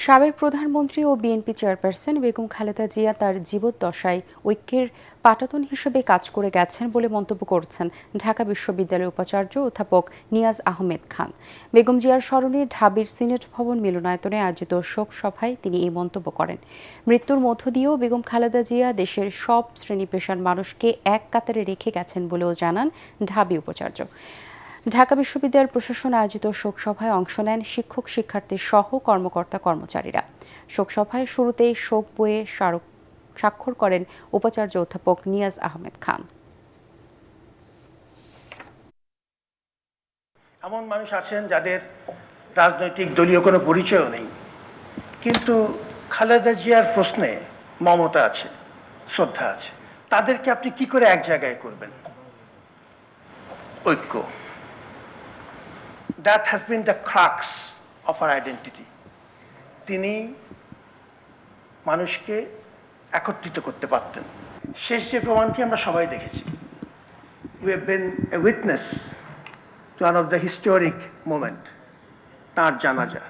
সাবেক প্রধানমন্ত্রী ও BNP chairperson Begum Khaleda Zia তার জীবদ্দশায় ঐক্যের পাটাতন হিসেবে কাজ করে গেছেন বলে মন্তব্য করেছেন ঢাকা বিশ্ববিদ্যালয়ের উপাচার্য অধ্যাপক নিয়াজ আহমেদ খান। বেগম জিয়ার স্মরণে ঢাবির সিনেট ভবন মিলনায়তনে আয়োজিত শোক সভায় তিনি এই মন্তব্য করেন। মৃত্যুর মধ্য দিয়েও বেগম খালেদা জিয়া দেশের সব শ্রেণী পেশার মানুষকে এক কাতারে রেখে গেছেন বলেও জানান ঢাবি উপাচার্য। ঢাকা বিশ্ববিদ্যালয়ের প্রশাসন আয়োজিত শোকসভায় অংশ নেন শিক্ষক শিক্ষার্থী সহ কর্মকর্তা কর্মচারীরা। শোকসভায় শুরুতেই শোক বইয়ে স্বাক্ষর করেন উপাচার্য অধ্যাপক নিয়াজ আহমেদ খান। এমন মানুষ আছেন যাদের রাজনৈতিক দলীয় কোনো পরিচয়ও নেই, কিন্তু খালেদা জিয়ার প্রশ্নে মমতা আছে, শ্রদ্ধা আছে। তাদেরকে আপনি কি করে এক জায়গায় করবেন? ঐক্য, that has been the crux of our identity. তিনি মানুষকে একত্রিত করতে পারতেন। শেষ যে প্রমাণটি আমরা সবাই দেখেছি, we have been a witness to one of the historic moment, তার জানাজা।